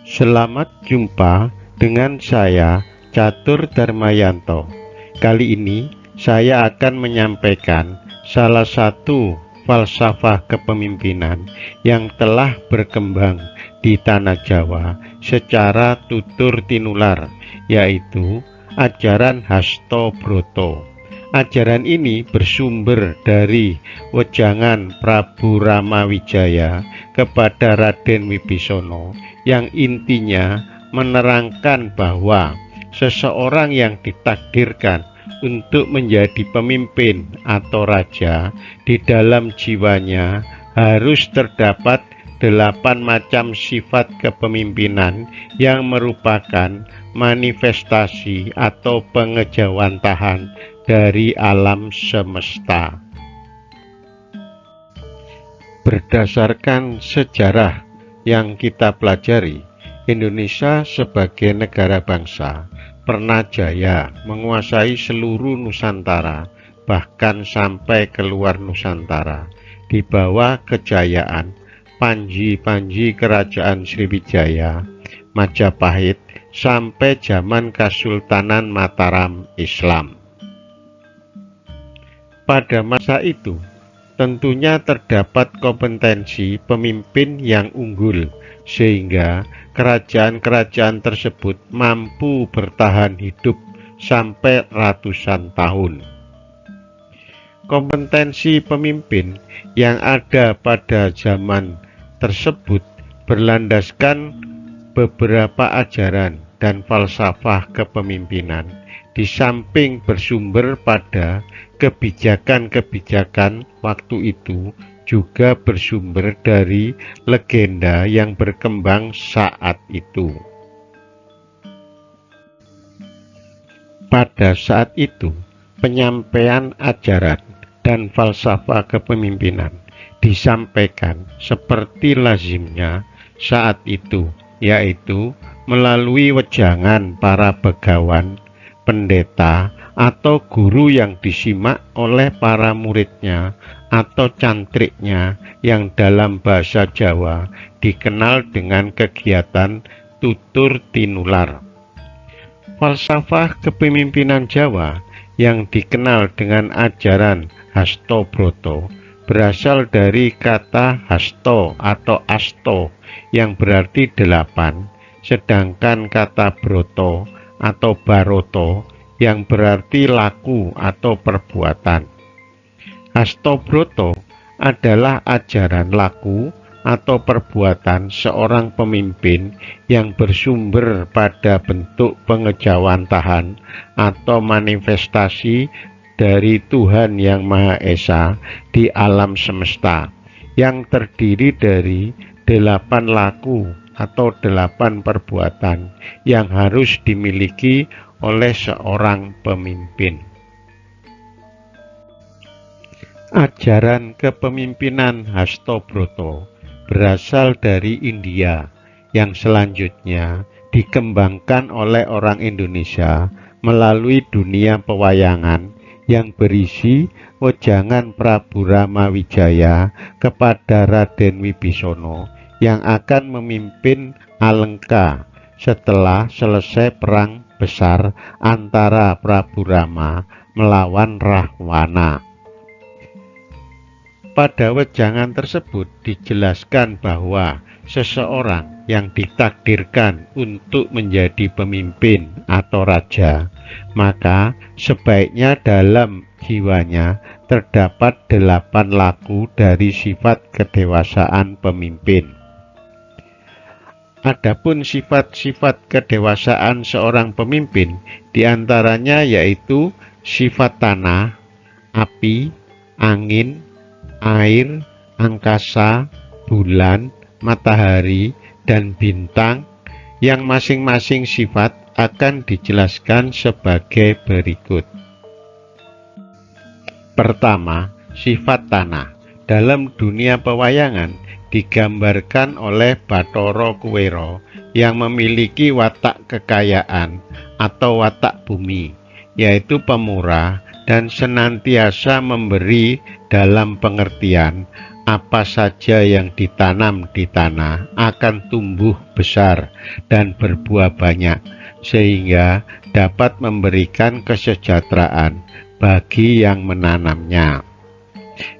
Selamat jumpa dengan saya, Catur Darmayanto. Kali ini saya akan menyampaikan salah satu falsafah kepemimpinan yang telah berkembang di tanah Jawa secara tutur tinular, yaitu ajaran Hastobroto. Ajaran ini bersumber dari wejangan Prabu Ramawijaya kepada Raden Wibisono yang intinya menerangkan bahwa seseorang yang ditakdirkan untuk menjadi pemimpin atau raja, di dalam jiwanya harus terdapat 8 macam sifat kepemimpinan yang merupakan manifestasi atau pengejawantahan dari alam semesta. Berdasarkan sejarah yang kita pelajari, Indonesia sebagai negara bangsa pernah jaya menguasai seluruh Nusantara, bahkan sampai keluar Nusantara, di bawah kejayaan panji-panji kerajaan Sriwijaya, Majapahit, sampai zaman Kesultanan Mataram Islam. Pada masa itu, tentunya terdapat kompetensi pemimpin yang unggul, sehingga kerajaan-kerajaan tersebut mampu bertahan hidup sampai ratusan tahun. Kompetensi pemimpin yang ada pada zaman tersebut berlandaskan beberapa ajaran dan falsafah kepemimpinan, di samping bersumber pada kebijakan-kebijakan waktu itu, juga bersumber dari legenda yang berkembang saat itu. Pada saat itu, penyampaian ajaran dan falsafah kepemimpinan disampaikan seperti lazimnya saat itu, yaitu melalui wejangan para begawan, pendeta, atau guru yang disimak oleh para muridnya atau cantriknya, yang dalam bahasa Jawa dikenal dengan kegiatan tutur tinular. Falsafah kepemimpinan Jawa yang dikenal dengan ajaran Hastobroto berasal dari kata hasto atau asto yang berarti 8, sedangkan kata broto atau baroto yang berarti laku atau perbuatan. Hastobroto adalah ajaran laku atau perbuatan seorang pemimpin yang bersumber pada bentuk pengejawantahan atau manifestasi dari Tuhan Yang Maha Esa di alam semesta, yang terdiri dari 8 laku atau 8 perbuatan yang harus dimiliki oleh seorang pemimpin. Ajaran kepemimpinan Hastobroto berasal dari India, yang selanjutnya dikembangkan oleh orang Indonesia melalui dunia pewayangan yang berisi wejangan Prabu Ramawijaya kepada Raden Wibisono yang akan memimpin Alengka setelah selesai perang besar antara Prabu Rama melawan Rahwana. Pada wejangan tersebut dijelaskan bahwa seseorang yang ditakdirkan untuk menjadi pemimpin atau raja, maka sebaiknya dalam jiwanya terdapat 8 laku dari sifat kedewasaan pemimpin. Adapun sifat-sifat kedewasaan seorang pemimpin diantaranya yaitu sifat tanah, api, angin, air, angkasa, bulan, matahari, dan bintang, yang masing-masing sifat akan dijelaskan sebagai berikut. Pertama, sifat tanah. Dalam dunia pewayangan digambarkan oleh Bathara Kuwera yang memiliki watak kekayaan atau watak bumi, yaitu pemurah dan senantiasa memberi dalam pengertian apa saja yang ditanam di tanah akan tumbuh besar dan berbuah banyak, sehingga dapat memberikan kesejahteraan bagi yang menanamnya.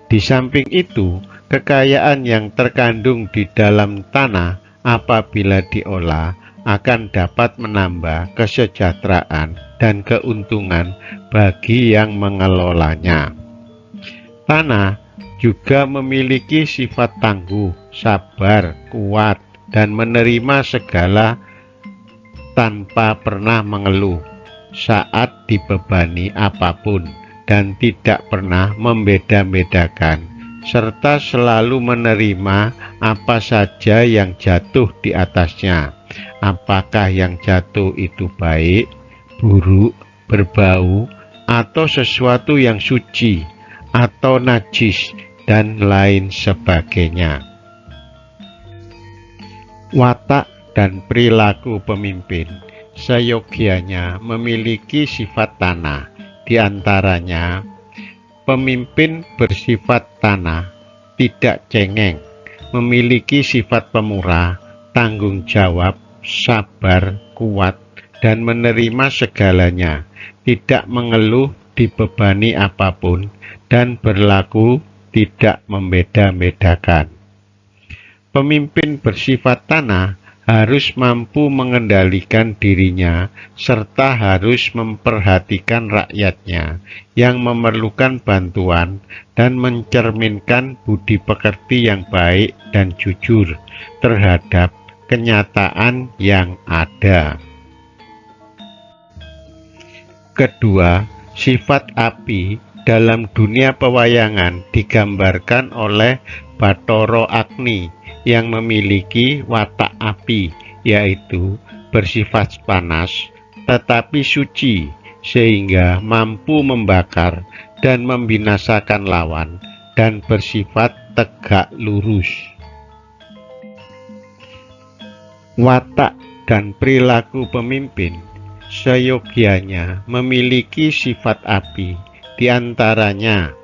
Di samping itu, kekayaan yang terkandung di dalam tanah apabila diolah akan dapat menambah kesejahteraan dan keuntungan bagi yang mengelolanya. Tanah juga memiliki sifat tangguh, sabar, kuat, dan menerima segala tanpa pernah mengeluh saat dibebani apapun, dan tidak pernah membeda-bedakan, serta selalu menerima apa saja yang jatuh di atasnya, apakah yang jatuh itu baik, buruk, berbau, atau sesuatu yang suci, atau najis, dan lain sebagainya. Watak dan perilaku pemimpin seyogianya memiliki sifat tanah. Di antaranya, pemimpin bersifat tanah, tidak cengeng, memiliki sifat pemurah, tanggung jawab, sabar, kuat, dan menerima segalanya, tidak mengeluh dibebani apapun, dan berlaku tidak membeda-bedakan. Pemimpin bersifat tanah harus mampu mengendalikan dirinya serta harus memperhatikan rakyatnya yang memerlukan bantuan dan mencerminkan budi pekerti yang baik dan jujur terhadap kenyataan yang ada. Kedua, sifat api dalam dunia pewayangan digambarkan oleh Bathara Agni yang memiliki watak api, yaitu bersifat panas tetapi suci, sehingga mampu membakar dan membinasakan lawan, dan bersifat tegak lurus. Watak dan perilaku pemimpin seyogianya memiliki sifat api. Di antaranya,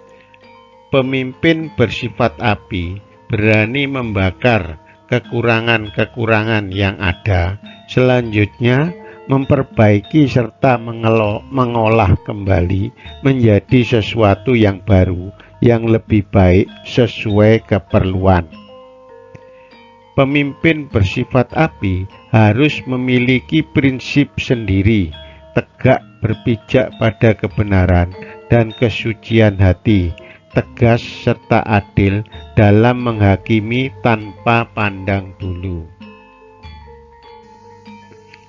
pemimpin bersifat api berani membakar kekurangan-kekurangan yang ada, selanjutnya memperbaiki serta mengolah kembali menjadi sesuatu yang baru, yang lebih baik sesuai keperluan. Pemimpin bersifat api harus memiliki prinsip sendiri, tegak berpijak pada kebenaran dan kesucian hati, tegas serta adil dalam menghakimi tanpa pandang bulu.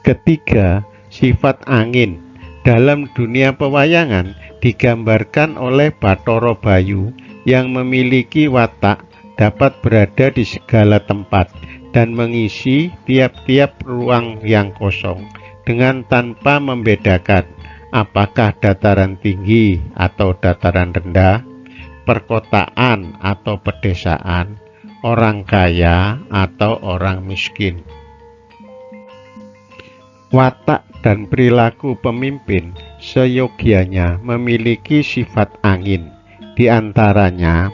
Ketiga, sifat angin dalam dunia pewayangan digambarkan oleh Bathara Bayu yang memiliki watak dapat berada di segala tempat dan mengisi tiap-tiap ruang yang kosong dengan tanpa membedakan apakah dataran tinggi atau dataran rendah, perkotaan atau pedesaan, orang kaya atau orang miskin. Watak dan perilaku pemimpin seyogianya memiliki sifat angin. Di antaranya,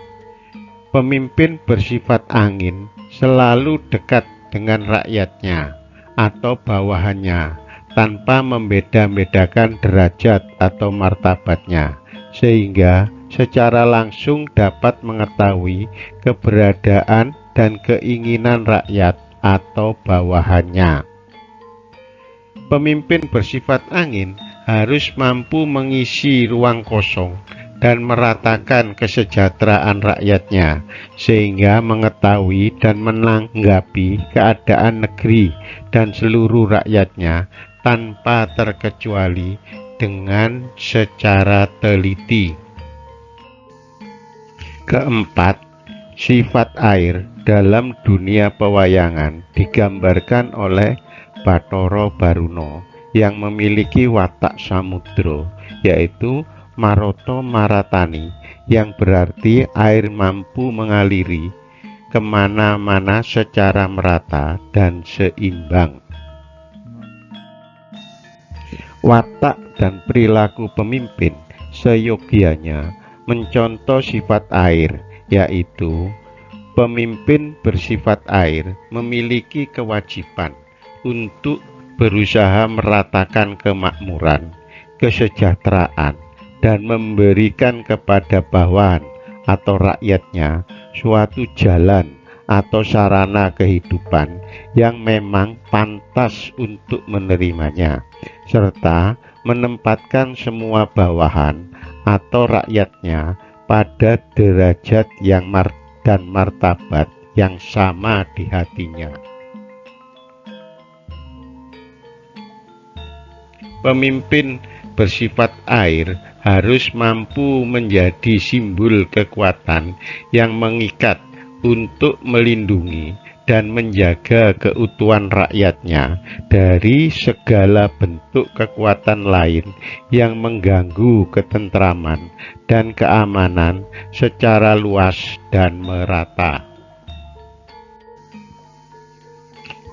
pemimpin bersifat angin selalu dekat dengan rakyatnya atau bawahannya, tanpa membeda-bedakan derajat atau martabatnya, sehingga secara langsung dapat mengetahui keberadaan dan keinginan rakyat atau bawahannya. Pemimpin bersifat angin harus mampu mengisi ruang kosong dan meratakan kesejahteraan rakyatnya, sehingga mengetahui dan menanggapi keadaan negeri dan seluruh rakyatnya tanpa terkecuali dengan secara teliti. Keempat, sifat air dalam dunia pewayangan digambarkan oleh Bathara Baruna yang memiliki watak samudra, yaitu Maroto Maratani, yang berarti air mampu mengaliri kemana-mana secara merata dan seimbang. Watak dan perilaku pemimpin seyogianya mencontoh sifat air, yaitu Pemimpin bersifat air memiliki kewajiban untuk berusaha meratakan kemakmuran, kesejahteraan, dan memberikan kepada bawahan atau rakyatnya suatu jalan atau sarana kehidupan yang memang pantas untuk menerimanya, serta menempatkan semua bawahan atau rakyatnya pada derajat yang dan martabat yang sama di hatinya. Pemimpin bersifat air harus mampu menjadi simbol kekuatan yang mengikat untuk melindungi dan menjaga keutuhan rakyatnya dari segala bentuk kekuatan lain yang mengganggu ketentraman dan keamanan secara luas dan merata.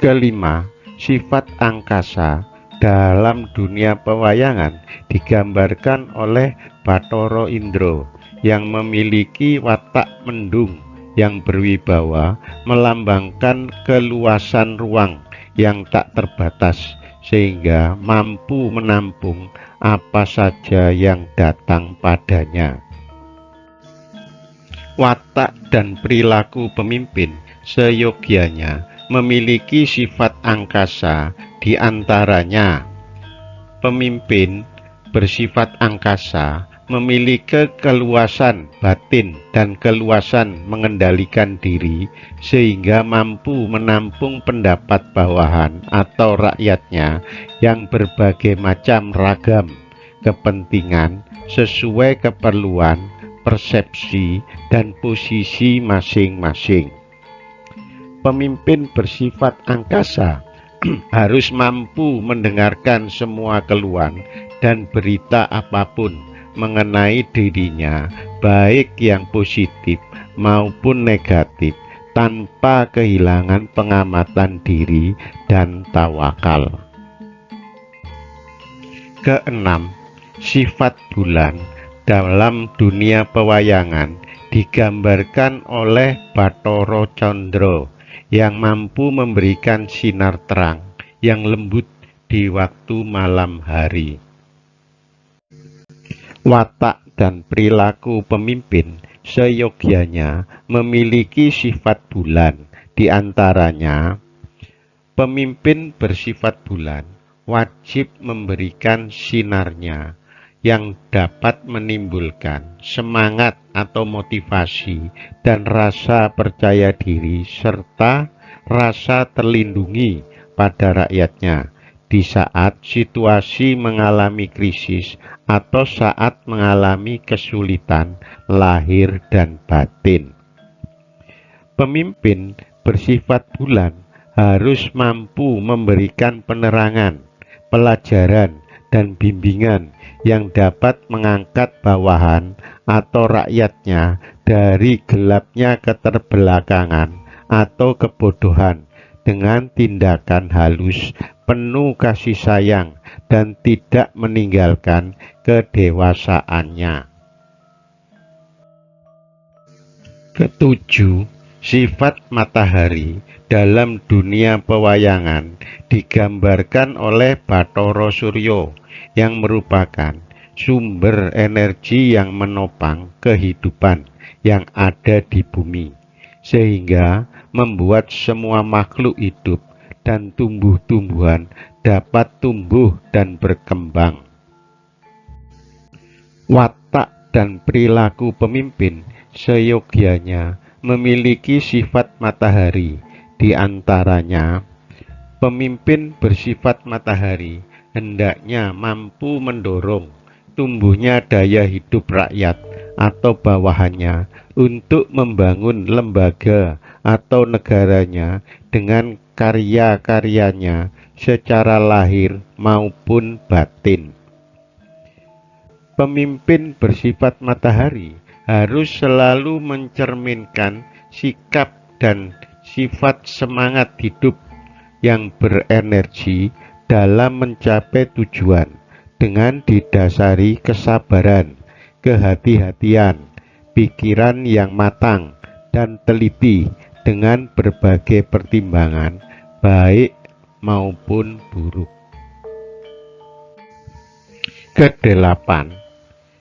Kelima, sifat angkasa dalam dunia pewayangan digambarkan oleh Bathara Indra yang memiliki watak mendung yang berwibawa, melambangkan keluasan ruang yang tak terbatas sehingga mampu menampung apa saja yang datang padanya. Watak dan perilaku pemimpin seyogyanya memiliki sifat angkasa, di antaranya pemimpin bersifat angkasa memiliki keluasan batin dan keluasan mengendalikan diri sehingga mampu menampung pendapat bawahan atau rakyatnya yang berbagai macam ragam kepentingan sesuai keperluan, persepsi, dan posisi masing-masing. Pemimpin bersifat angkasa harus mampu mendengarkan semua keluhan dan berita apapun mengenai dirinya, baik yang positif maupun negatif, tanpa kehilangan pengamatan diri dan tawakal. Keenam, sifat bulan dalam dunia pewayangan digambarkan oleh Bathara Candra yang mampu memberikan sinar terang yang lembut di waktu malam hari. Watak dan perilaku pemimpin seyogyanya memiliki sifat bulan, di antaranya pemimpin bersifat bulan wajib memberikan sinarnya yang dapat menimbulkan semangat atau motivasi dan rasa percaya diri serta rasa terlindungi pada rakyatnya di saat situasi mengalami krisis atau saat mengalami kesulitan lahir dan batin. Pemimpin bersifat bulan harus mampu memberikan penerangan, pelajaran, dan bimbingan yang dapat mengangkat bawahan atau rakyatnya dari gelapnya keterbelakangan atau kebodohan dengan tindakan halus, penuh kasih sayang, dan tidak meninggalkan kedewasaannya. Ketujuh, sifat matahari dalam dunia pewayangan digambarkan oleh Bathara Surya yang merupakan sumber energi yang menopang kehidupan yang ada di bumi, sehingga membuat semua makhluk hidup dan tumbuh-tumbuhan dapat tumbuh dan berkembang. Watak dan perilaku pemimpin seyogyanya memiliki sifat matahari, di antaranya pemimpin bersifat matahari hendaknya mampu mendorong tumbuhnya daya hidup rakyat atau bawahannya untuk membangun lembaga atau negaranya dengan karya-karyanya secara lahir maupun batin. Pemimpin bersifat matahari harus selalu mencerminkan sikap dan sifat semangat hidup yang berenergi dalam mencapai tujuan dengan didasari kesabaran, kehati-hatian, pikiran yang matang, dan teliti dengan berbagai pertimbangan, baik maupun buruk. Kedelapan,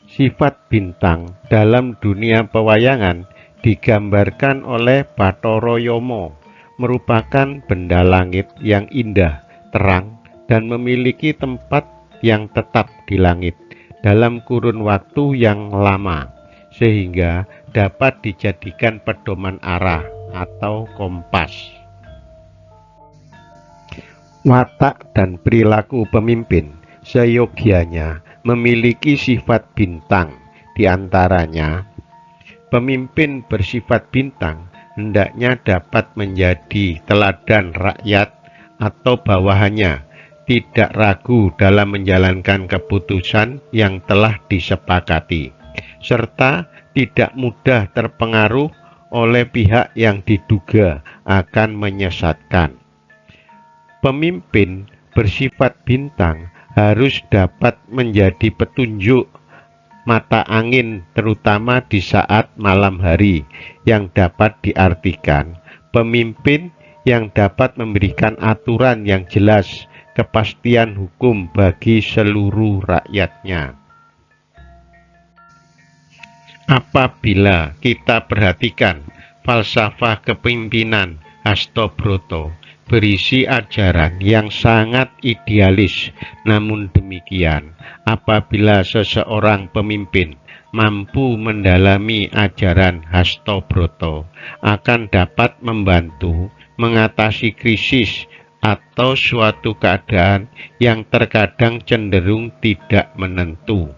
sifat bintang dalam dunia pewayangan digambarkan oleh Bathara Yama, merupakan benda langit yang indah, terang, dan memiliki tempat yang tetap di langit dalam kurun waktu yang lama, sehingga dapat dijadikan pedoman arah atau kompas. Watak dan perilaku pemimpin seyogianya memiliki sifat bintang. Di antaranya, pemimpin bersifat bintang hendaknya dapat menjadi teladan rakyat atau bawahannya, tidak ragu dalam menjalankan keputusan yang telah disepakati, serta tidak mudah terpengaruh oleh pihak yang diduga akan menyesatkan. Pemimpin bersifat bintang harus dapat menjadi petunjuk mata angin, terutama di saat malam hari, yang dapat diartikan pemimpin yang dapat memberikan aturan yang jelas, kepastian hukum bagi seluruh rakyatnya. Apabila kita perhatikan falsafah kepemimpinan Hastobroto berisi ajaran yang sangat idealis, namun demikian, apabila seseorang pemimpin mampu mendalami ajaran Hastobroto, akan dapat membantu mengatasi krisis atau suatu keadaan yang terkadang cenderung tidak menentu.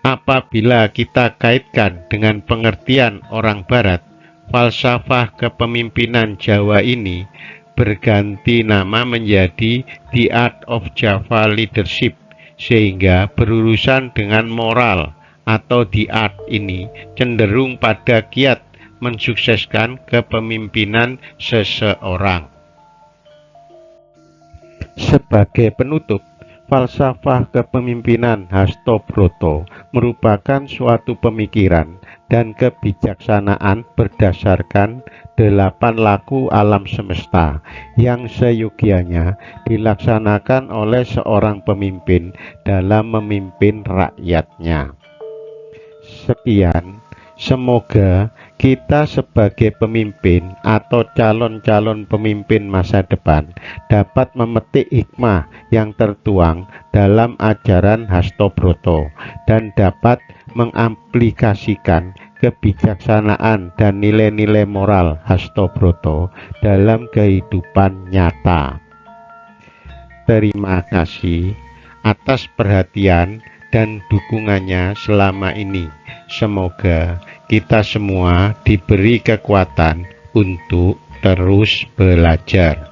Apabila kita kaitkan dengan pengertian orang Barat, falsafah kepemimpinan Jawa ini berganti nama menjadi The Art of Java Leadership, sehingga berurusan dengan moral atau the art ini cenderung pada kiat mensukseskan kepemimpinan seseorang. Sebagai penutup, falsafah kepemimpinan Hastobroto merupakan suatu pemikiran dan kebijaksanaan berdasarkan 8 laku alam semesta yang seyogianya dilaksanakan oleh seorang pemimpin dalam memimpin rakyatnya. Sekian, semoga kita sebagai pemimpin atau calon-calon pemimpin masa depan dapat memetik hikmah yang tertuang dalam ajaran Hastobroto dan dapat mengaplikasikan kebijaksanaan dan nilai-nilai moral Hastobroto dalam kehidupan nyata. Terima kasih atas perhatian dan dukungannya selama ini. Semoga kita semua diberi kekuatan untuk terus belajar.